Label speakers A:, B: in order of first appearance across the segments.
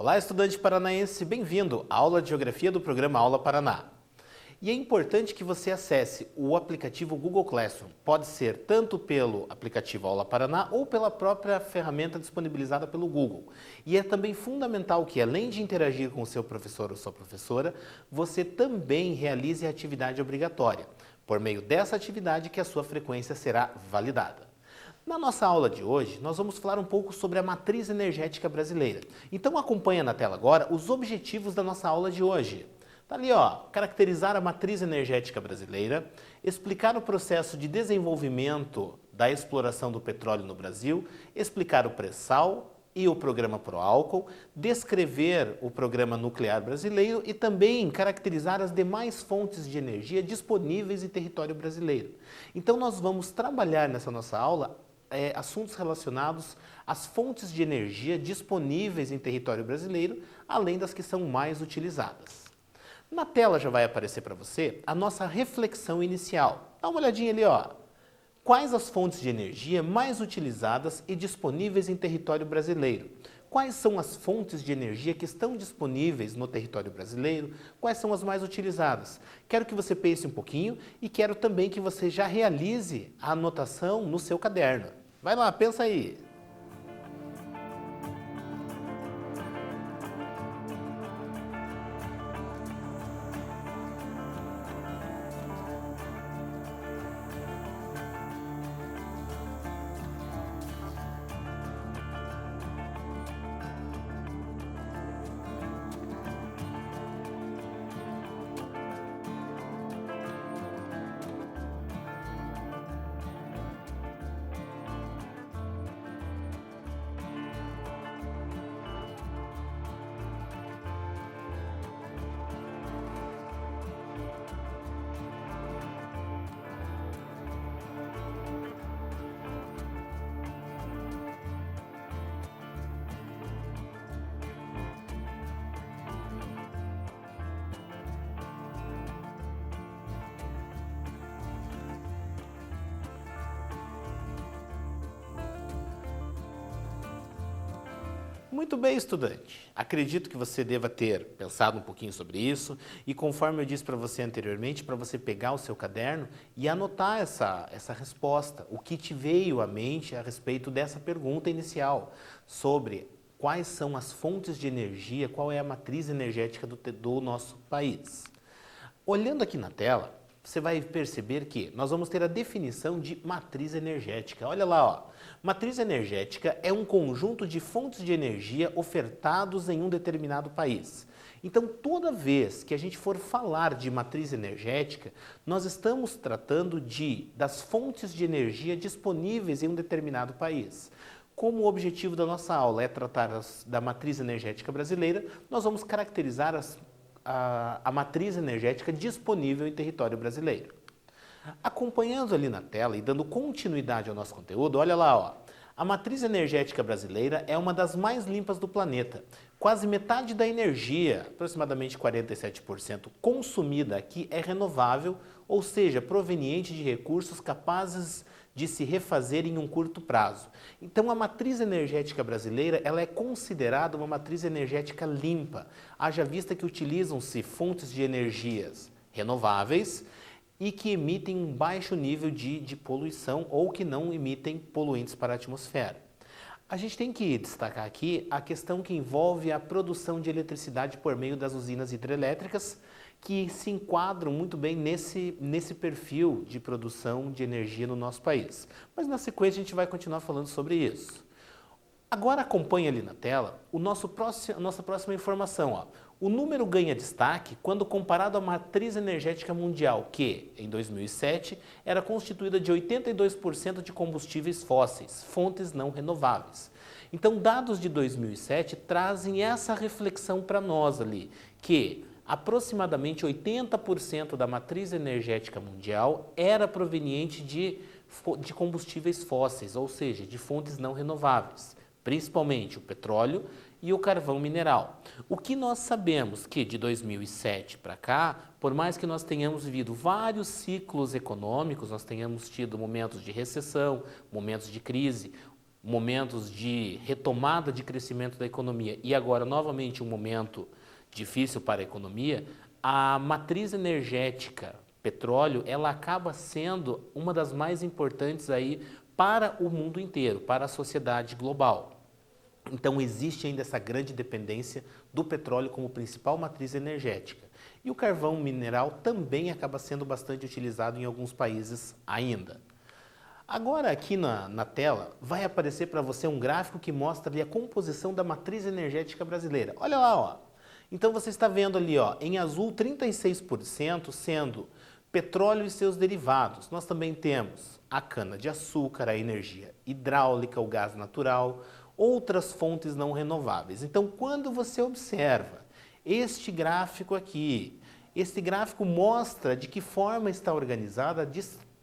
A: Olá, estudante paranaense, bem-vindo à aula de Geografia do programa Aula Paraná. E é importante que você acesse o aplicativo Google Classroom. Pode ser tanto pelo aplicativo Aula Paraná ou pela própria ferramenta disponibilizada pelo Google. E é também fundamental que, além de interagir com o seu professor ou sua professora, você também realize a atividade obrigatória. Por meio dessa atividade que a sua frequência será validada. Na nossa aula de hoje, nós vamos falar um pouco sobre a matriz energética brasileira. Então acompanha na tela agora os objetivos da nossa aula de hoje. Está ali, ó, caracterizar a matriz energética brasileira, explicar o processo de desenvolvimento da exploração do petróleo no Brasil, explicar o pré-sal e o programa Proálcool, descrever o programa nuclear brasileiro e também caracterizar as demais fontes de energia disponíveis em território brasileiro. Então nós vamos trabalhar nessa nossa aula assuntos relacionados às fontes de energia disponíveis em território brasileiro, além das que são mais utilizadas. Na tela já vai aparecer para você a nossa reflexão inicial. Dá uma olhadinha ali, ó. Quais as fontes de energia mais utilizadas e disponíveis em território brasileiro? Quais são as fontes de energia que estão disponíveis no território brasileiro? Quais são as mais utilizadas? Quero que você pense um pouquinho e quero também que você já realize a anotação no seu caderno. Vai lá, pensa aí. Muito bem, estudante. Acredito que você deva ter pensado um pouquinho sobre isso e, conforme eu disse para você anteriormente, para você pegar o seu caderno e anotar essa resposta, o que te veio à mente a respeito dessa pergunta inicial sobre quais são as fontes de energia, qual é a matriz energética do nosso país. Olhando aqui na tela, você vai perceber que nós vamos ter a definição de matriz energética. Olha lá, ó. Matriz energética é um conjunto de fontes de energia ofertados em um determinado país. Então, toda vez que a gente for falar de matriz energética, nós estamos tratando das fontes de energia disponíveis em um determinado país. Como o objetivo da nossa aula é tratar da matriz energética brasileira, nós vamos caracterizar a matriz energética disponível em território brasileiro. Acompanhando ali na tela e dando continuidade ao nosso conteúdo, olha lá, ó. A matriz energética brasileira é uma das mais limpas do planeta. Quase metade da energia, aproximadamente 47%, consumida aqui é renovável, ou seja, proveniente de recursos capazes de se refazer em um curto prazo. Então, a matriz energética brasileira ela é considerada uma matriz energética limpa, haja vista que utilizam-se fontes de energias renováveis e que emitem um baixo nível de poluição ou que não emitem poluentes para a atmosfera. A gente tem que destacar aqui a questão que envolve a produção de eletricidade por meio das usinas hidrelétricas, que se enquadram muito bem nesse perfil de produção de energia no nosso país. Mas na sequência a gente vai continuar falando sobre isso. Agora acompanhe ali na tela a nossa próxima informação. Ó. O número ganha destaque quando comparado à matriz energética mundial, que, em 2007, era constituída de 82% de combustíveis fósseis, fontes não renováveis. Então, dados de 2007 trazem essa reflexão para nós ali, que aproximadamente 80% da matriz energética mundial era proveniente de combustíveis fósseis, ou seja, de fontes não renováveis, principalmente o petróleo e o carvão mineral. O que nós sabemos que de 2007 para cá, por mais que nós tenhamos vivido vários ciclos econômicos, nós tenhamos tido momentos de recessão, momentos de crise, momentos de retomada de crescimento da economia e agora novamente um momento difícil para a economia, a matriz energética petróleo, ela acaba sendo uma das mais importantes aí para o mundo inteiro, para a sociedade global. Então existe ainda essa grande dependência do petróleo como principal matriz energética. E o carvão mineral também acaba sendo bastante utilizado em alguns países ainda. Agora aqui na tela vai aparecer para você um gráfico que mostra ali a composição da matriz energética brasileira. Olha lá, ó. Então você está vendo ali, ó, em azul 36% sendo petróleo e seus derivados. Nós também temos a cana-de-açúcar, a energia hidráulica, o gás natural, outras fontes não renováveis. Então, quando você observa este gráfico aqui, este gráfico mostra de que forma está organizada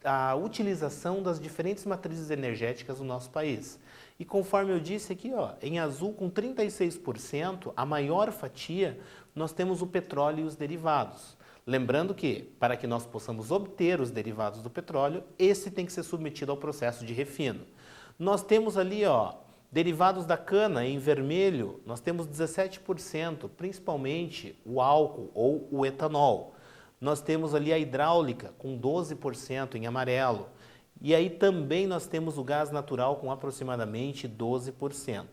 A: a utilização das diferentes matrizes energéticas no nosso país. E conforme eu disse aqui, ó, em azul com 36%, a maior fatia, nós temos o petróleo e os derivados. Lembrando que, para que nós possamos obter os derivados do petróleo, esse tem que ser submetido ao processo de refino. Nós temos ali, ó, derivados da cana em vermelho, nós temos 17%, principalmente o álcool ou o etanol. Nós temos ali a hidráulica com 12% em amarelo. E aí também nós temos o gás natural com aproximadamente 12%.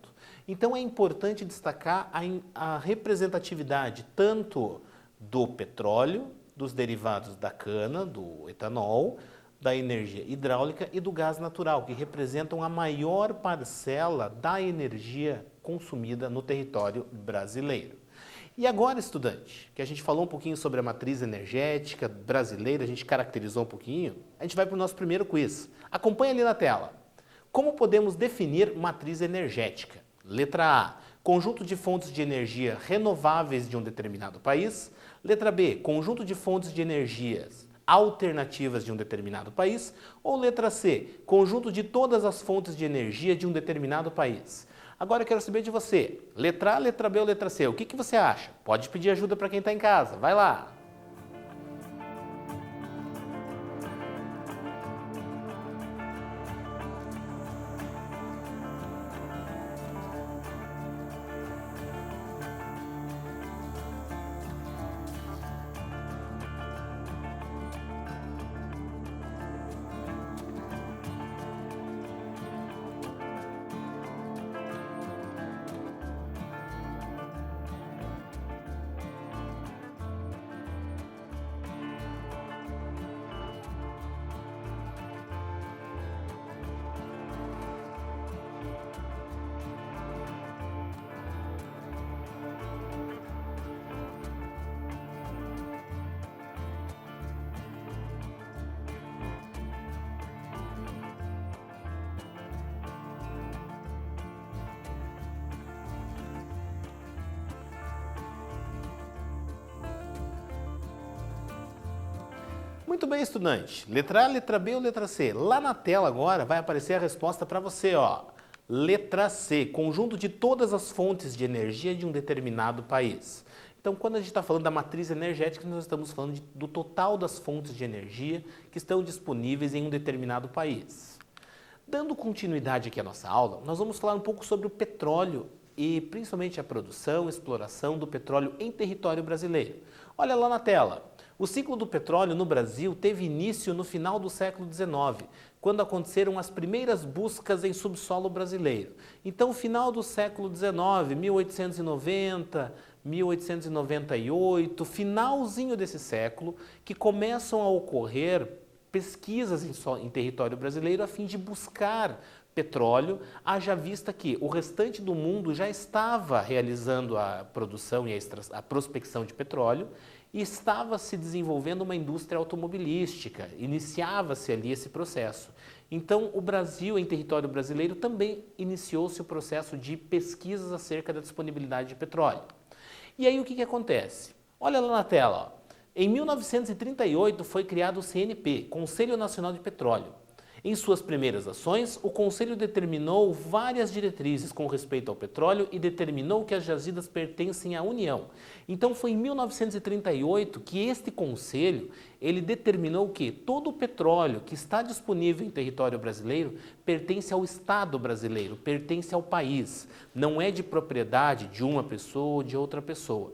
A: Então é importante destacar a representatividade tanto do petróleo, dos derivados da cana, do etanol, da energia hidráulica e do gás natural, que representam a maior parcela da energia consumida no território brasileiro. E agora, estudante, que a gente falou um pouquinho sobre a matriz energética brasileira, a gente caracterizou um pouquinho, a gente vai para o nosso primeiro quiz. Acompanhe ali na tela. Como podemos definir matriz energética? Letra A, conjunto de fontes de energia renováveis de um determinado país. Letra B, conjunto de fontes de energias alternativas de um determinado país. Ou letra C, conjunto de todas as fontes de energia de um determinado país. Agora eu quero saber de você, letra A, letra B ou letra C, o que você acha? Pode pedir ajuda para quem está em casa, vai lá! Muito bem, estudante. Letra A, letra B ou letra C? Lá na tela agora vai aparecer a resposta para você, ó. Letra C, conjunto de todas as fontes de energia de um determinado país. Então, quando a gente está falando da matriz energética, nós estamos falando do total das fontes de energia que estão disponíveis em um determinado país. Dando continuidade aqui à nossa aula, nós vamos falar um pouco sobre o petróleo e principalmente a produção e exploração do petróleo em território brasileiro. Olha lá na tela. O ciclo do petróleo no Brasil teve início no final do século XIX, quando aconteceram as primeiras buscas em subsolo brasileiro. Então, final do século XIX, 1890, 1898, finalzinho desse século, que começam a ocorrer pesquisas em território brasileiro a fim de buscar petróleo, haja vista que o restante do mundo já estava realizando a produção e a prospecção de petróleo, e estava se desenvolvendo uma indústria automobilística, iniciava-se ali esse processo. Então, o Brasil, em território brasileiro, também iniciou-se o processo de pesquisas acerca da disponibilidade de petróleo. E aí o que acontece? Olha lá na tela, ó. Em 1938 foi criado o CNP, Conselho Nacional de Petróleo. Em suas primeiras ações, o Conselho determinou várias diretrizes com respeito ao petróleo e determinou que as jazidas pertencem à União. Então foi em 1938 que este Conselho ele determinou que todo o petróleo que está disponível em território brasileiro pertence ao Estado brasileiro, pertence ao país, não é de propriedade de uma pessoa ou de outra pessoa.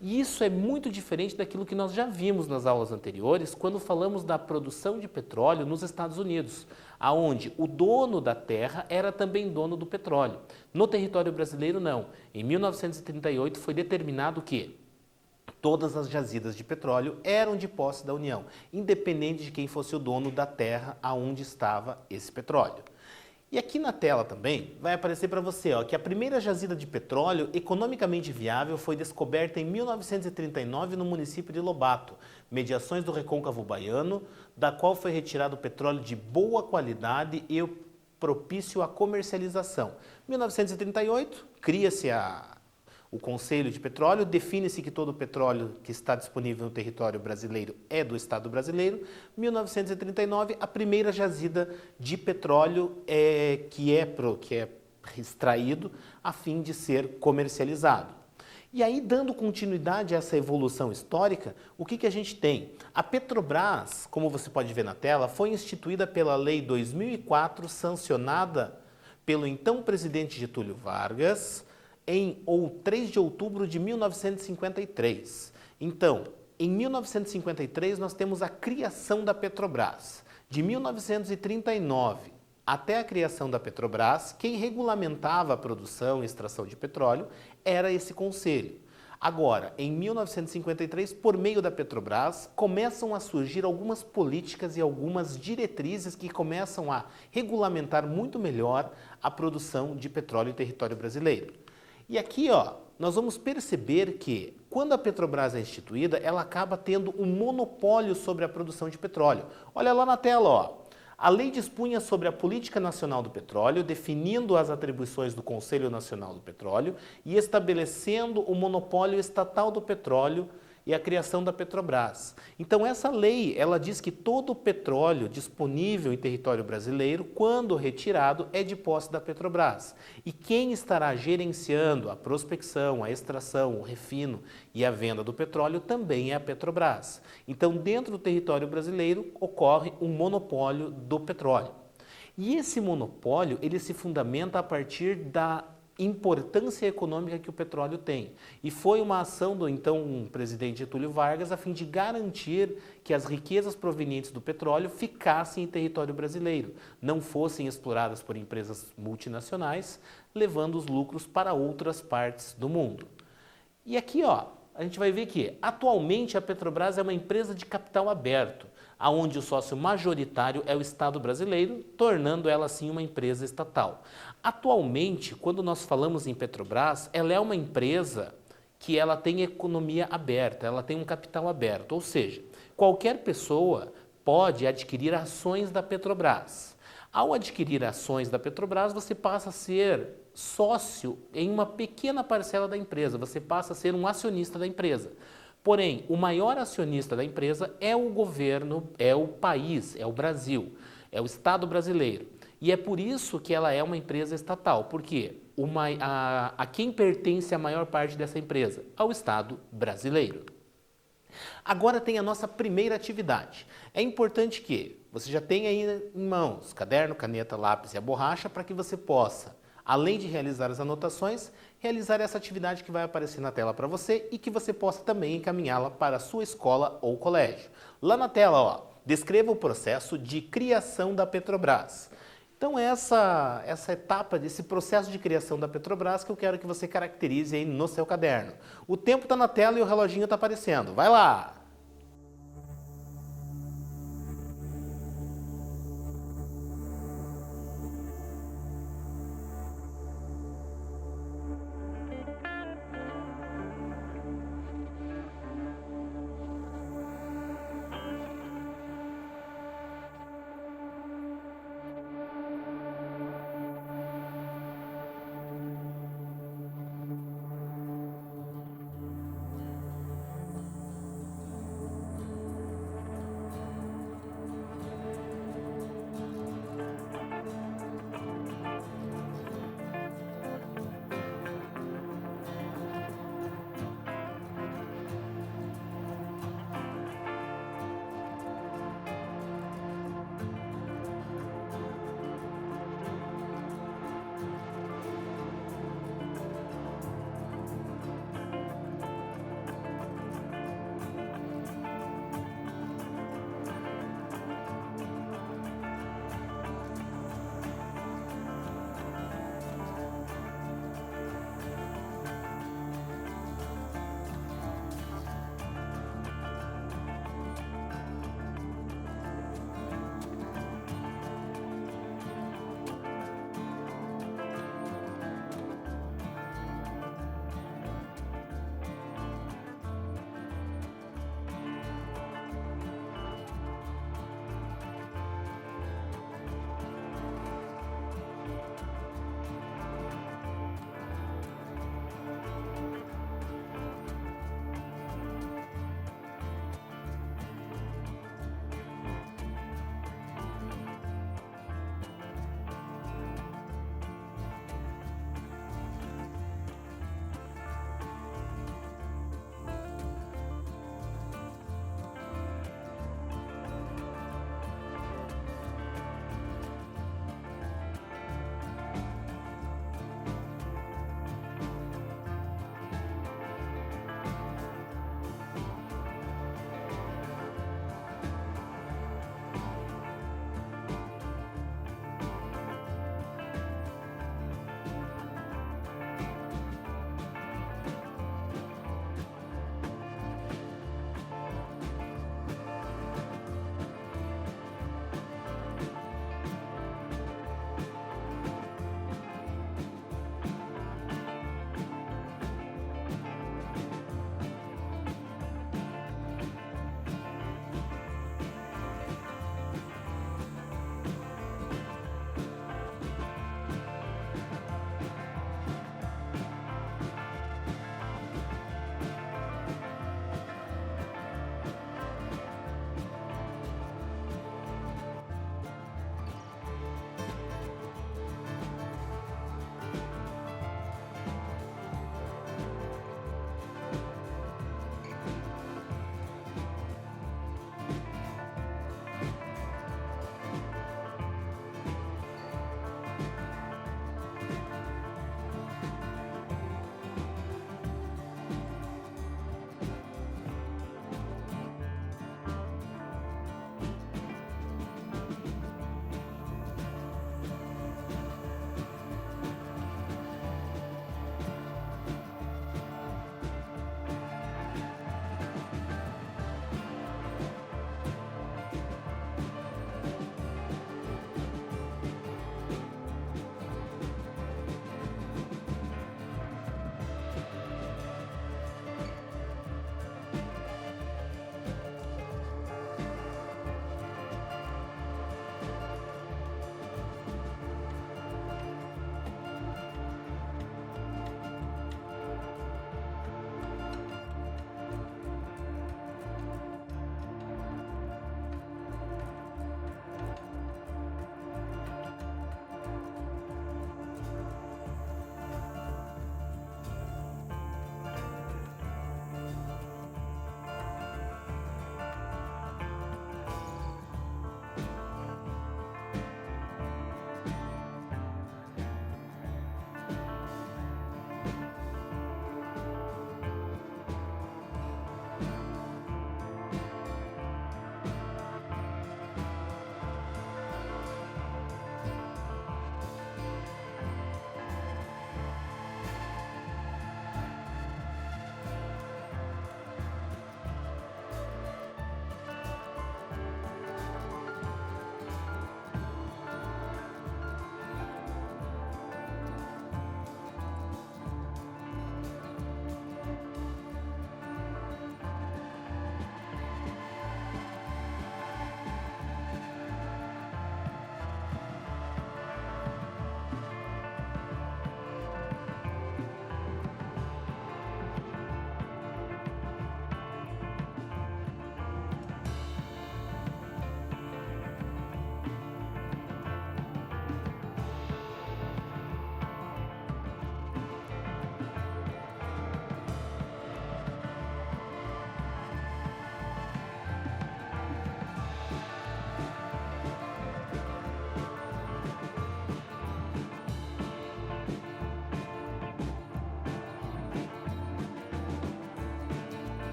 A: E isso é muito diferente daquilo que nós já vimos nas aulas anteriores, quando falamos da produção de petróleo nos Estados Unidos, aonde o dono da terra era também dono do petróleo. No território brasileiro, não. Em 1938 foi determinado que todas as jazidas de petróleo eram de posse da União, independente de quem fosse o dono da terra aonde estava esse petróleo. E aqui na tela também vai aparecer para você que a primeira jazida de petróleo economicamente viável foi descoberta em 1939 no município de Lobato, mediações do Recôncavo Baiano, da qual foi retirado petróleo de boa qualidade e propício à comercialização. 1938, cria-se o Conselho de Petróleo, define-se que todo o petróleo que está disponível no território brasileiro é do Estado brasileiro. 1939, a primeira jazida de petróleo que é extraído a fim de ser comercializado. E aí, dando continuidade a essa evolução histórica, o que a gente tem? A Petrobras, como você pode ver na tela, foi instituída pela Lei 2004, sancionada pelo então presidente Getúlio Vargas, em 3 de outubro de 1953. Então, em 1953, nós temos a criação da Petrobras. De 1939 até a criação da Petrobras, quem regulamentava a produção e extração de petróleo era esse conselho. Agora, em 1953, por meio da Petrobras, começam a surgir algumas políticas e algumas diretrizes que começam a regulamentar muito melhor a produção de petróleo em território brasileiro. E aqui, nós vamos perceber que quando a Petrobras é instituída, ela acaba tendo um monopólio sobre a produção de petróleo. Olha lá na tela, A lei dispunha sobre a Política Nacional do Petróleo, definindo as atribuições do Conselho Nacional do Petróleo e estabelecendo o monopólio estatal do petróleo e a criação da Petrobras. Então essa lei, ela diz que todo o petróleo disponível em território brasileiro, quando retirado, é de posse da Petrobras. E quem estará gerenciando a prospecção, a extração, o refino e a venda do petróleo também é a Petrobras. Então dentro do território brasileiro ocorre um monopólio do petróleo. E esse monopólio, ele se fundamenta a partir da importância econômica que o petróleo tem. E foi uma ação do então presidente Getúlio Vargas a fim de garantir que as riquezas provenientes do petróleo ficassem em território brasileiro, não fossem exploradas por empresas multinacionais, levando os lucros para outras partes do mundo. E aqui, a gente vai ver que atualmente a Petrobras é uma empresa de capital aberto, aonde o sócio majoritário é o Estado brasileiro, tornando ela assim uma empresa estatal. Atualmente, quando nós falamos em Petrobras, ela é uma empresa que ela tem economia aberta, ela tem um capital aberto, ou seja, qualquer pessoa pode adquirir ações da Petrobras. Ao adquirir ações da Petrobras, você passa a ser sócio em uma pequena parcela da empresa, você passa a ser um acionista da empresa. Porém, o maior acionista da empresa é o governo, é o país, é o Brasil, é o Estado brasileiro. E é por isso que ela é uma empresa estatal, porque a quem pertence a maior parte dessa empresa? Ao Estado brasileiro. Agora tem a nossa primeira atividade. É importante que você já tenha aí em mãos caderno, caneta, lápis e a borracha para que você possa, além de realizar as anotações, realizar essa atividade que vai aparecer na tela para você e que você possa também encaminhá-la para a sua escola ou colégio. Lá na tela, descreva o processo de criação da Petrobras. Então essa etapa desse processo de criação da Petrobras que eu quero que você caracterize aí no seu caderno. O tempo está na tela e o reloginho está aparecendo. Vai lá!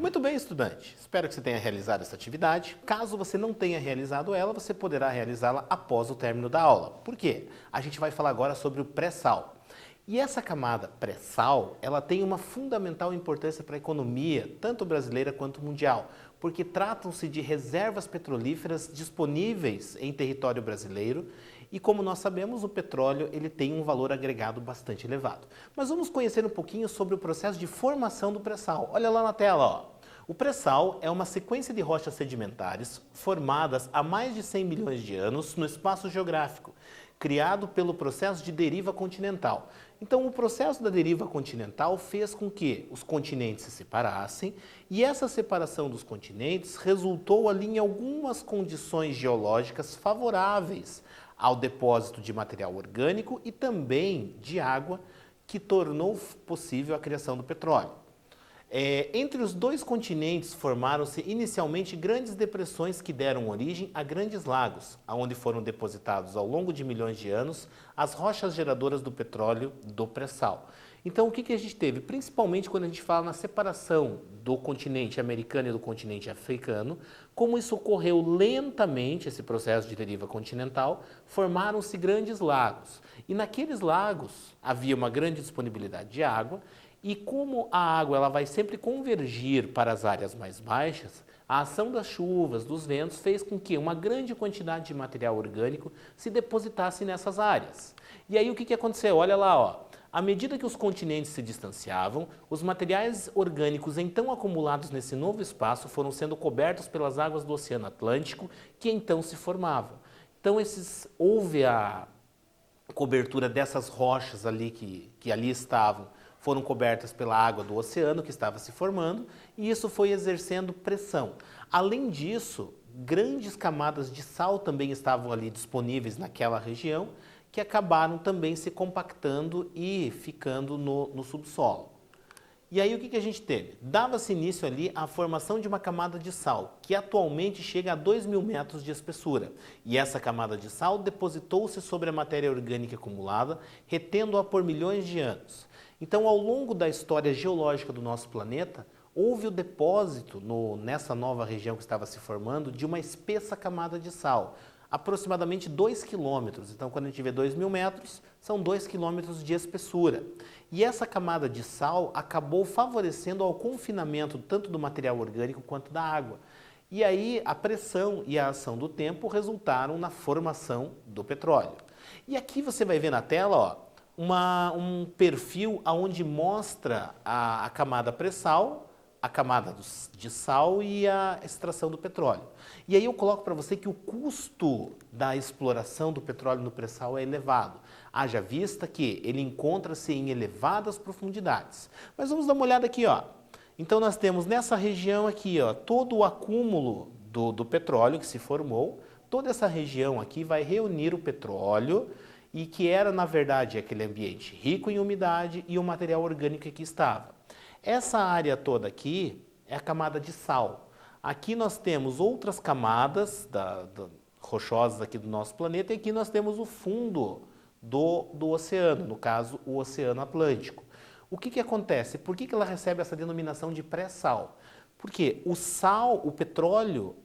A: Muito bem, estudante. Espero que você tenha realizado essa atividade. Caso você não tenha realizado ela, você poderá realizá-la após o término da aula. Por quê? A gente vai falar agora sobre o pré-sal. E essa camada pré-sal, ela tem uma fundamental importância para a economia, tanto brasileira quanto mundial, porque tratam-se de reservas petrolíferas disponíveis em território brasileiro e, como nós sabemos, o petróleo ele tem um valor agregado bastante elevado. Mas vamos conhecer um pouquinho sobre o processo de formação do pré-sal. Olha lá na tela, ó. O pré-sal é uma sequência de rochas sedimentares formadas há mais de 100 milhões de anos no espaço geográfico, criado pelo processo de deriva continental. Então, o processo da deriva continental fez com que os continentes se separassem e essa separação dos continentes resultou ali em algumas condições geológicas favoráveis ao depósito de material orgânico e também de água, que tornou possível a criação do petróleo. Entre os dois continentes formaram-se inicialmente grandes depressões que deram origem a grandes lagos, onde foram depositados ao longo de milhões de anos as rochas geradoras do petróleo do pré-sal. Então o que a gente teve? Principalmente quando a gente fala na separação do continente americano e do continente africano, como isso ocorreu lentamente, esse processo de deriva continental, formaram-se grandes lagos. E naqueles lagos havia uma grande disponibilidade de água. E como a água ela vai sempre convergir para as áreas mais baixas, a ação das chuvas, dos ventos, fez com que uma grande quantidade de material orgânico se depositasse nessas áreas. E aí o que aconteceu? Olha lá, ó. À medida que os continentes se distanciavam, os materiais orgânicos então acumulados nesse novo espaço foram sendo cobertos pelas águas do Oceano Atlântico, que então se formavam. Então houve a cobertura dessas rochas ali que ali estavam, foram cobertas pela água do oceano que estava se formando e isso foi exercendo pressão. Além disso, grandes camadas de sal também estavam ali disponíveis naquela região que acabaram também se compactando e ficando no subsolo. E aí o que a gente teve? Dava-se início ali à formação de uma camada de sal, que atualmente chega a 2.000 metros de espessura. E essa camada de sal depositou-se sobre a matéria orgânica acumulada, retendo-a por milhões de anos. Então, ao longo da história geológica do nosso planeta, houve o depósito nessa nova região que estava se formando de uma espessa camada de sal, aproximadamente 2 quilômetros. Então, quando a gente vê 2.000 metros, são 2 quilômetros de espessura. E essa camada de sal acabou favorecendo ao confinamento tanto do material orgânico quanto da água. E aí, a pressão e a ação do tempo resultaram na formação do petróleo. E aqui você vai ver na tela, ó, um perfil onde mostra a camada pré-sal, a camada de sal e a extração do petróleo. E aí eu coloco para você que o custo da exploração do petróleo no pré-sal é elevado. Haja vista que ele encontra-se em elevadas profundidades. Mas vamos dar uma olhada aqui, ó. Então nós temos nessa região aqui, ó, todo o acúmulo do petróleo que se formou. Toda essa região aqui vai reunir o petróleo e que era, na verdade, aquele ambiente rico em umidade e o material orgânico que aqui estava. Essa área toda aqui é a camada de sal. Aqui nós temos outras camadas rochosas aqui do nosso planeta e aqui nós temos o fundo do oceano, no caso, o Oceano Atlântico. O que acontece? Por que ela recebe essa denominação de pré-sal? Porque o sal, o petróleo,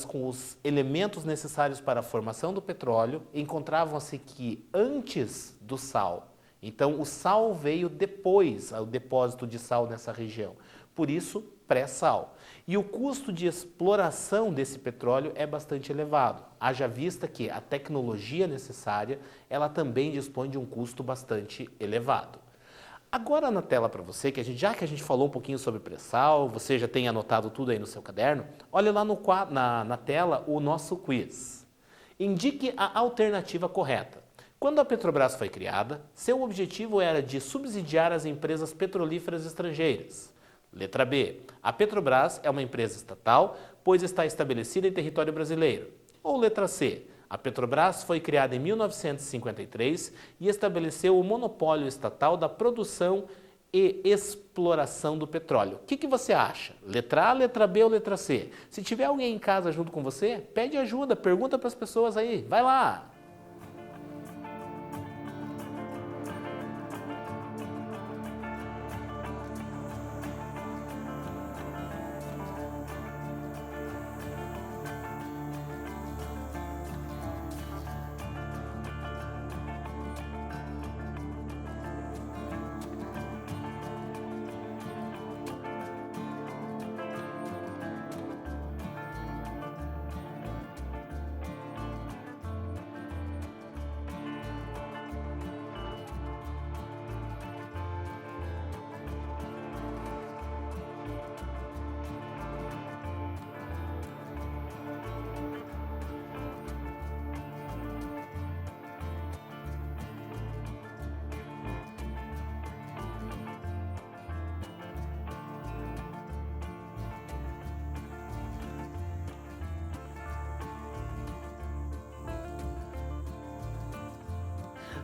A: com os elementos necessários para a formação do petróleo, encontravam-se aqui antes do sal. Então, o sal veio depois, o depósito de sal nessa região. Por isso, pré-sal. E o custo de exploração desse petróleo é bastante elevado. Haja vista que a tecnologia necessária, ela também dispõe de um custo bastante elevado. Agora na tela para você, já que a gente falou um pouquinho sobre pré-sal, você já tem anotado tudo aí no seu caderno, olha lá na tela o nosso quiz. Indique a alternativa correta. Quando a Petrobras foi criada, seu objetivo era de subsidiar as empresas petrolíferas estrangeiras. Letra B. A Petrobras é uma empresa estatal, pois está estabelecida em território brasileiro. Ou letra C. A Petrobras foi criada em 1953 e estabeleceu o monopólio estatal da produção e exploração do petróleo. O que você acha? Letra A, letra B ou letra C? Se tiver alguém em casa junto com você, pede ajuda, pergunta para as pessoas aí. Vai lá!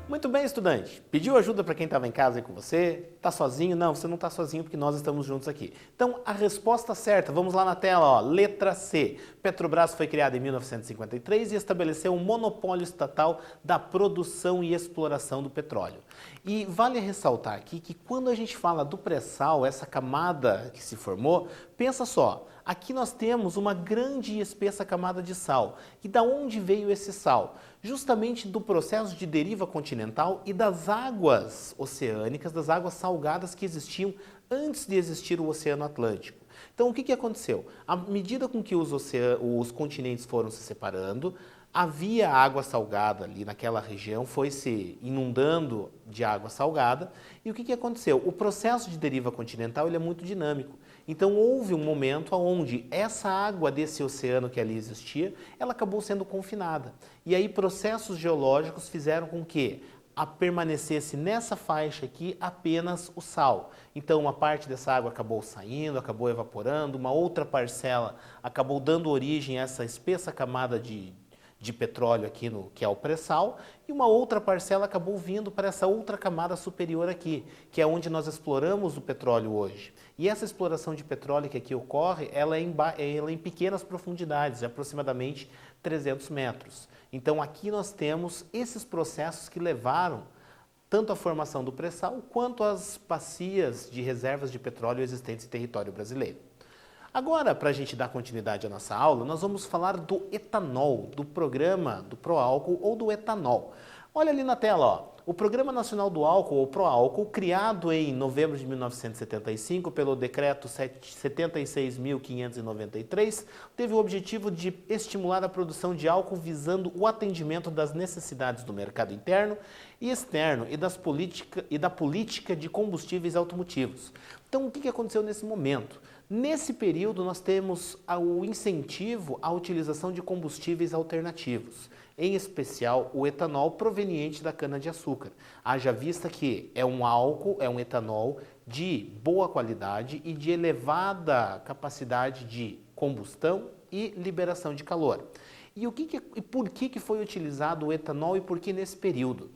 A: Muito bem, estudante. Pediu ajuda para quem estava em casa aí com você? Está sozinho? Não, você não está sozinho porque nós estamos juntos aqui. Então, a resposta certa, vamos lá na tela, ó, letra C. Petrobras foi criada em 1953 e estabeleceu um monopólio estatal da produção e exploração do petróleo. E vale ressaltar aqui que quando a gente fala do pré-sal, essa camada que se formou, pensa só, aqui nós temos uma grande e espessa camada de sal. E da onde veio esse sal? Justamente do processo de deriva continental e das águas oceânicas, das águas salgadas que existiam antes de existir o Oceano Atlântico. Então, o que aconteceu? À medida com que os continentes foram se separando, havia água salgada ali naquela região, foi se inundando de água salgada. E o que aconteceu? O processo de deriva continental ele é muito dinâmico. Então houve um momento onde essa água desse oceano que ali existia, ela acabou sendo confinada. E aí processos geológicos fizeram com que permanecesse nessa faixa aqui apenas o sal. Então uma parte dessa água acabou saindo, acabou evaporando, uma outra parcela acabou dando origem a essa espessa camada de petróleo aqui, que é o pré-sal, e uma outra parcela acabou vindo para essa outra camada superior aqui, que é onde nós exploramos o petróleo hoje. E essa exploração de petróleo que aqui ocorre, ela é em pequenas profundidades, de aproximadamente 300 metros. Então aqui nós temos esses processos que levaram tanto a formação do pré-sal quanto as bacias de reservas de petróleo existentes em território brasileiro. Agora, para a gente dar continuidade à nossa aula, nós vamos falar do etanol, do programa do Proálcool ou do etanol. Olha ali na tela, ó, o Programa Nacional do Álcool, ou Proálcool, criado em novembro de 1975 pelo Decreto 76.593, teve o objetivo de estimular a produção de álcool visando o atendimento das necessidades do mercado interno e externo e da política de combustíveis automotivos. Então, o que aconteceu nesse momento? Nesse período, nós temos o incentivo à utilização de combustíveis alternativos, em especial o etanol proveniente da cana-de-açúcar. Haja vista que é um álcool, é um etanol de boa qualidade e de elevada capacidade de combustão e liberação de calor. E por que foi utilizado o etanol e por que nesse período?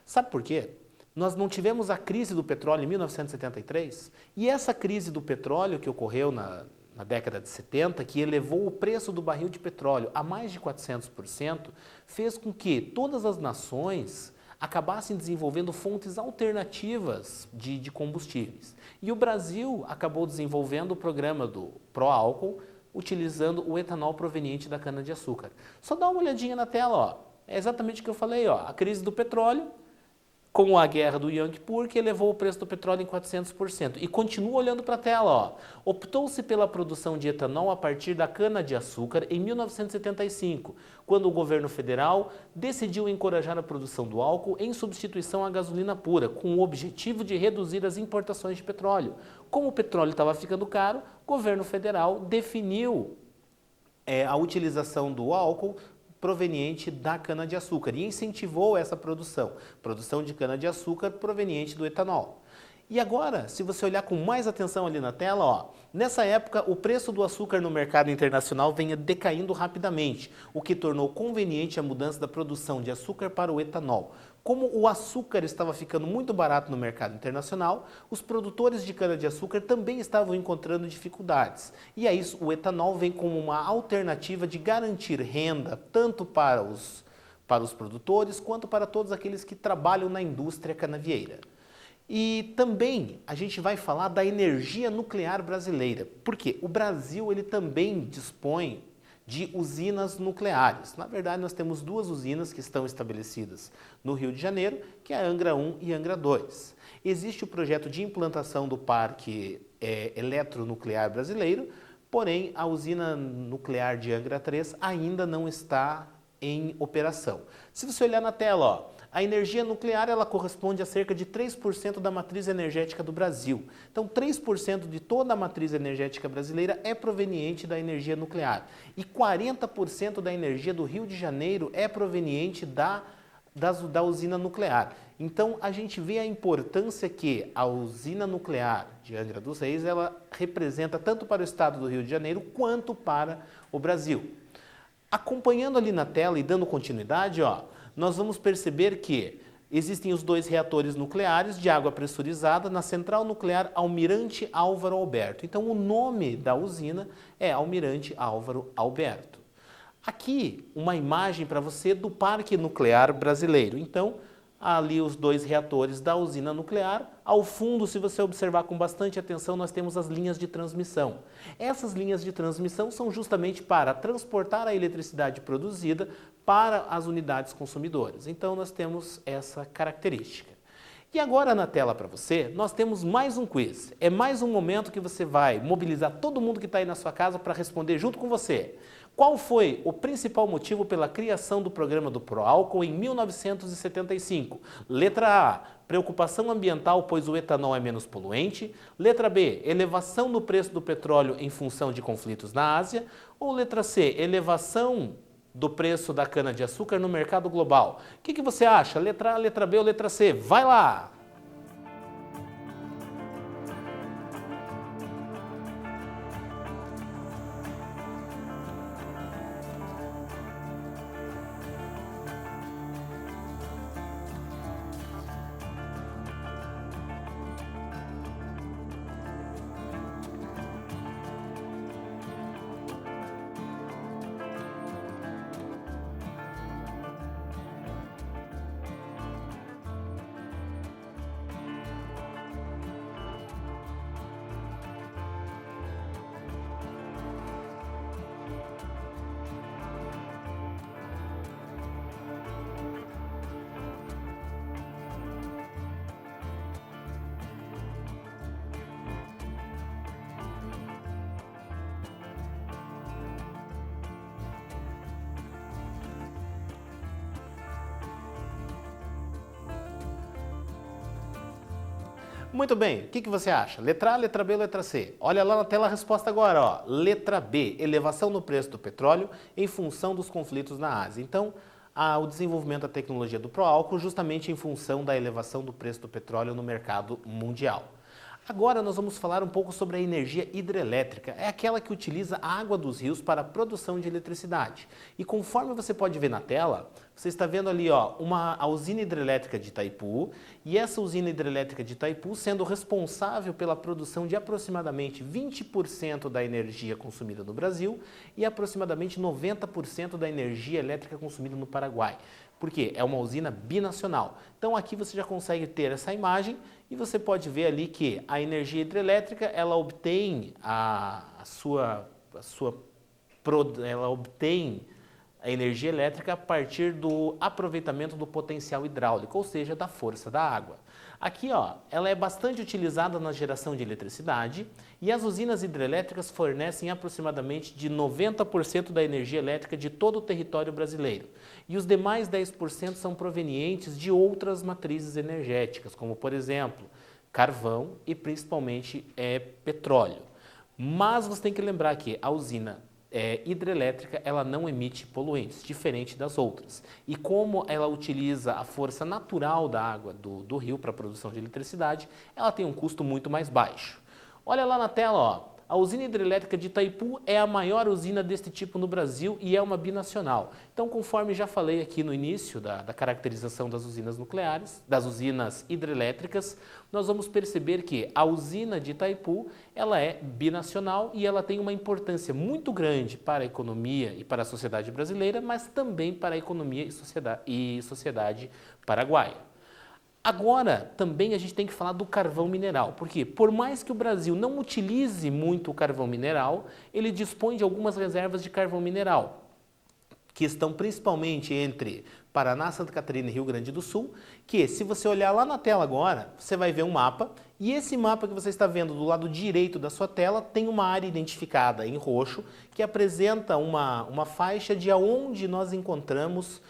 A: Sabe por quê? Nós não tivemos a crise do petróleo em 1973 e essa crise do petróleo que ocorreu na década de 70, que elevou o preço do barril de petróleo a mais de 400%, fez com que todas as nações acabassem desenvolvendo fontes alternativas de combustíveis. E o Brasil acabou desenvolvendo o programa do Proálcool, utilizando o etanol proveniente da cana-de-açúcar. Só dá uma olhadinha na tela, ó. É exatamente o que eu falei, ó. A crise do petróleo, com a guerra do Yom Kippur, que elevou o preço do petróleo em 400%. E continua olhando para a tela, ó. Optou-se pela produção de etanol a partir da cana-de-açúcar em 1975, quando o governo federal decidiu encorajar a produção do álcool em substituição à gasolina pura, com o objetivo de reduzir as importações de petróleo. Como o petróleo estava ficando caro, o governo federal definiu a utilização do álcool proveniente da cana-de-açúcar e incentivou essa produção de cana-de-açúcar proveniente do etanol. E agora, se você olhar com mais atenção ali na tela, ó, nessa época o preço do açúcar no mercado internacional vinha decaindo rapidamente, o que tornou conveniente a mudança da produção de açúcar para o etanol. Como o açúcar estava ficando muito barato no mercado internacional, os produtores de cana-de-açúcar também estavam encontrando dificuldades. E aí o etanol vem como uma alternativa de garantir renda tanto para os produtores quanto para todos aqueles que trabalham na indústria canavieira. E também a gente vai falar da energia nuclear brasileira, porque o Brasil ele também dispõe de usinas nucleares. Na verdade, nós temos duas usinas que estão estabelecidas no Rio de Janeiro, que é a Angra 1 e Angra 2. Existe o projeto de implantação do Parque Eletronuclear Brasileiro, porém a usina nuclear de Angra 3 ainda não está em operação. Se você olhar na tela, ó, a energia nuclear ela corresponde a cerca de 3% da matriz energética do Brasil. Então, 3% de toda a matriz energética brasileira é proveniente da energia nuclear. E 40% da energia do Rio de Janeiro é proveniente da usina nuclear. Então, a gente vê a importância que a usina nuclear de Angra dos Reis ela representa tanto para o estado do Rio de Janeiro quanto para o Brasil. Acompanhando ali na tela e dando continuidade, ó, nós vamos perceber que Existem os 2 reatores nucleares de água pressurizada na Central Nuclear Almirante Álvaro Alberto. Então, o nome da usina é Almirante Álvaro Alberto. Aqui, uma imagem para você do Parque Nuclear Brasileiro. Então, ali os 2 reatores da usina nuclear. Ao fundo, se você observar com bastante atenção, nós temos as linhas de transmissão. Essas linhas de transmissão são justamente para transportar a eletricidade produzida para as unidades consumidoras. Então, nós temos essa característica. E agora na tela para você, nós temos mais um quiz. É mais um momento que você vai mobilizar todo mundo que está aí na sua casa para responder junto com você. Qual foi o principal motivo pela criação do programa do Proálcool em 1975? Letra A, preocupação ambiental, pois o etanol é menos poluente. Letra B, elevação no preço do petróleo em função de conflitos na Ásia. Ou letra C, elevação do preço da cana-de-açúcar no mercado global. O que você acha? Letra A, letra B ou letra C? Vai lá! Muito bem, o que você acha? Letra A, letra B ou letra C? Olha lá na tela a resposta agora, ó. Letra B, elevação no preço do petróleo em função dos conflitos na Ásia. Então, o desenvolvimento da tecnologia do Proálcool justamente em função da elevação do preço do petróleo no mercado mundial. Agora nós vamos falar um pouco sobre a energia hidrelétrica. É aquela que utiliza a água dos rios para a produção de eletricidade. E conforme você pode ver na tela, você está vendo ali a usina hidrelétrica de Itaipu, e essa usina hidrelétrica de Itaipu sendo responsável pela produção de aproximadamente 20% da energia consumida no Brasil e aproximadamente 90% da energia elétrica consumida no Paraguai. Porque é uma usina binacional. Então aqui você já consegue ter essa imagem e você pode ver ali que a energia hidrelétrica ela obtém ela obtém a energia elétrica a partir do aproveitamento do potencial hidráulico, ou seja, da força da água. Aqui, ela é bastante utilizada na geração de eletricidade e as usinas hidrelétricas fornecem aproximadamente de 90% da energia elétrica de todo o território brasileiro. E os demais 10% são provenientes de outras matrizes energéticas, como, por exemplo, carvão e principalmente petróleo. Mas você tem que lembrar que a usina hidrelétrica ela não emite poluentes, diferente das outras. E como ela utiliza a força natural da água do rio para a produção de eletricidade, ela tem um custo muito mais baixo. Olha lá na tela, a usina hidrelétrica de Itaipu é a maior usina deste tipo no Brasil e é uma binacional. Então, conforme já falei aqui no início da caracterização das usinas nucleares, das usinas hidrelétricas, nós vamos perceber que a usina de Itaipu ela é binacional e ela tem uma importância muito grande para a economia e para a sociedade brasileira, mas também para a economia e sociedade paraguaia. Agora, também a gente tem que falar do carvão mineral, porque por mais que o Brasil não utilize muito o carvão mineral, ele dispõe de algumas reservas de carvão mineral, que estão principalmente entre Paraná, Santa Catarina e Rio Grande do Sul, que se você olhar lá na tela agora, você vai ver um mapa, e esse mapa que você está vendo do lado direito da sua tela tem uma área identificada em roxo, que apresenta uma faixa de onde nós encontramos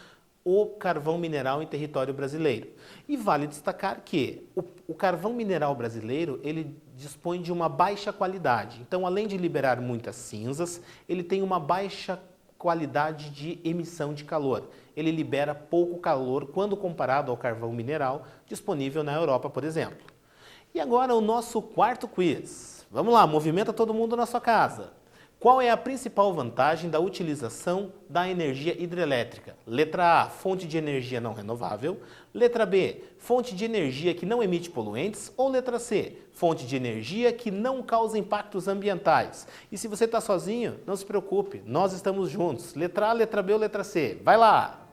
A: o carvão mineral em território brasileiro. E vale destacar que o carvão mineral brasileiro, ele dispõe de uma baixa qualidade. Então, além de liberar muitas cinzas, ele tem uma baixa qualidade de emissão de calor. Ele libera pouco calor quando comparado ao carvão mineral disponível na Europa, por exemplo. E agora o nosso quarto quiz. Vamos lá, movimenta todo mundo na sua casa. Qual é a principal vantagem da utilização da energia hidrelétrica? Letra A, fonte de energia não renovável. Letra B, fonte de energia que não emite poluentes. Ou letra C, fonte de energia que não causa impactos ambientais. E se você está sozinho, não se preocupe, nós estamos juntos. Letra A, letra B ou letra C? Vai lá!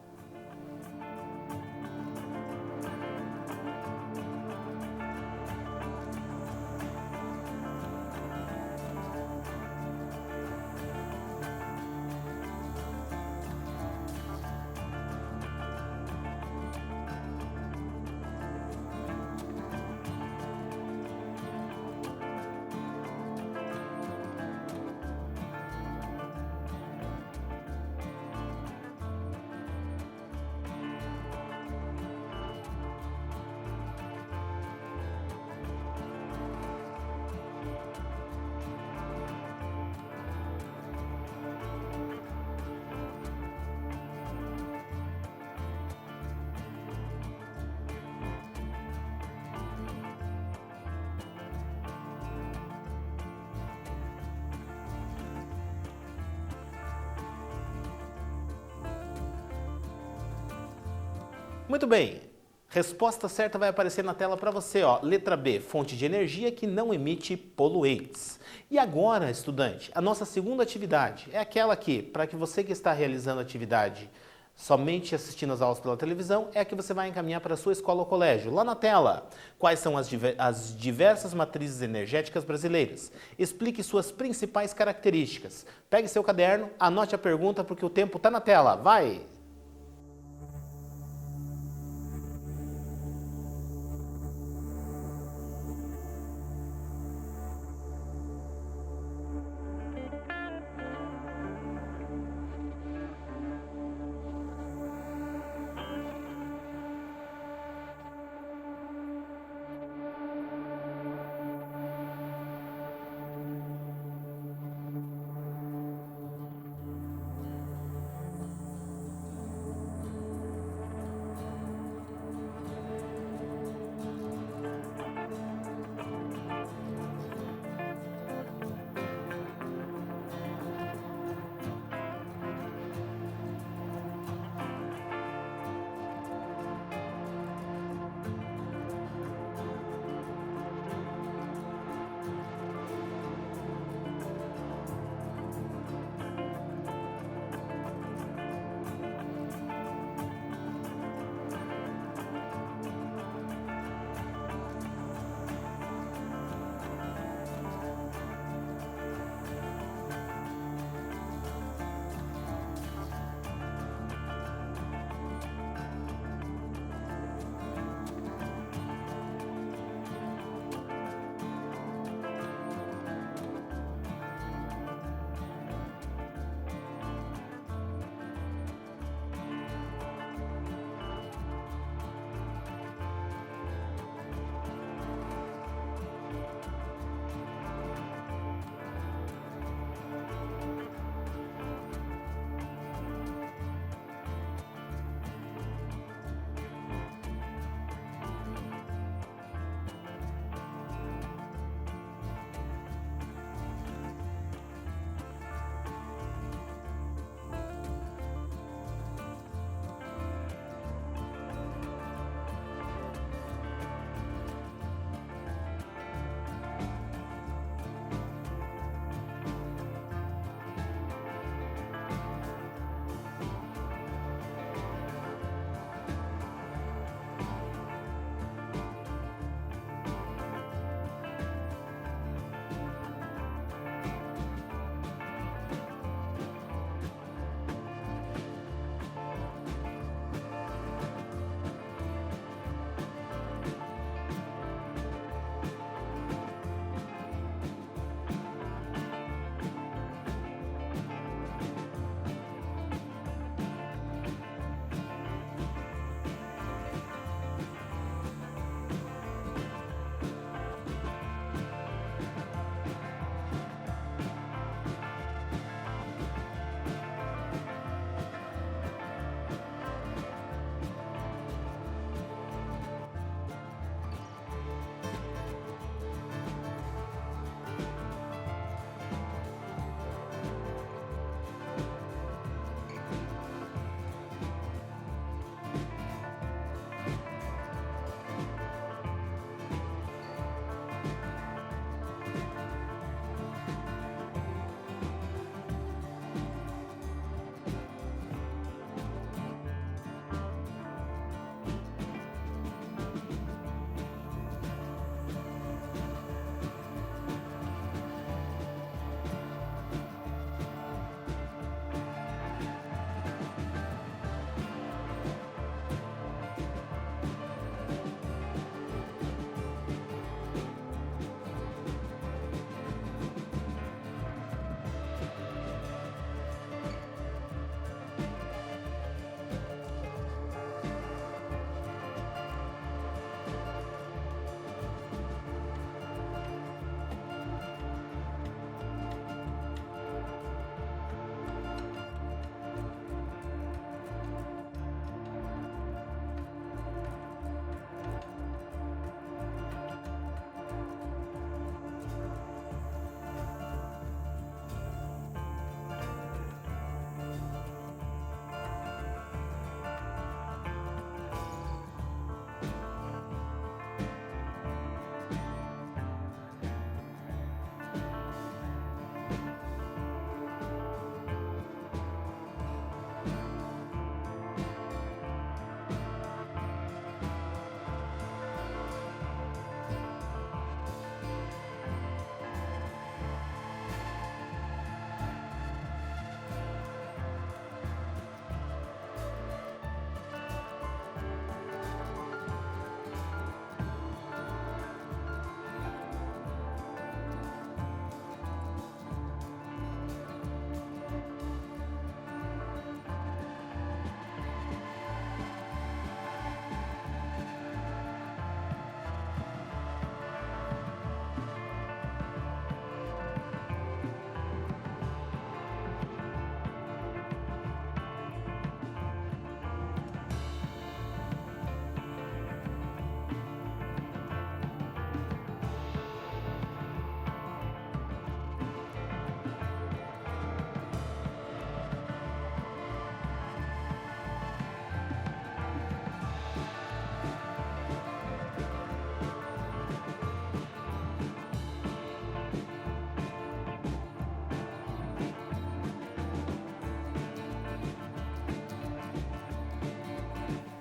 A: Muito bem. Resposta certa vai aparecer na tela para você, ó. Letra B, fonte de energia que não emite poluentes. E agora, estudante, a nossa segunda atividade é aquela que, para que você que está realizando a atividade somente assistindo as aulas pela televisão, é a que você vai encaminhar para a sua escola ou colégio. Lá na tela, quais são as diversas matrizes energéticas brasileiras? Explique suas principais características. Pegue seu caderno, anote a pergunta porque o tempo está na tela. Vai!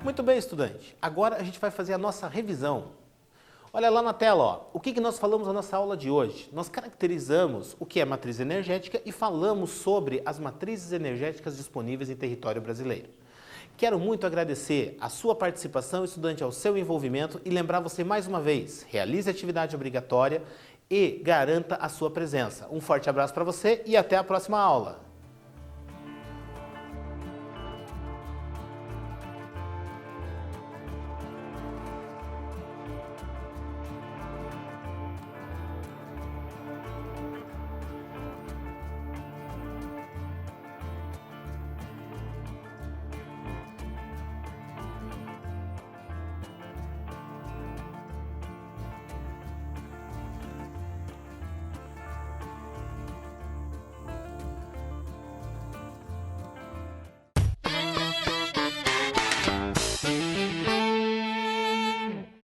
A: Muito bem, estudante. Agora a gente vai fazer a nossa revisão. Olha lá na tela, ó. O que nós falamos na nossa aula de hoje? Nós caracterizamos o que é matriz energética e falamos sobre as matrizes energéticas disponíveis em território brasileiro. Quero muito agradecer a sua participação, estudante, ao seu envolvimento e lembrar você mais uma vez, realize a atividade obrigatória e garanta a sua presença. Um forte abraço para você e até a próxima aula.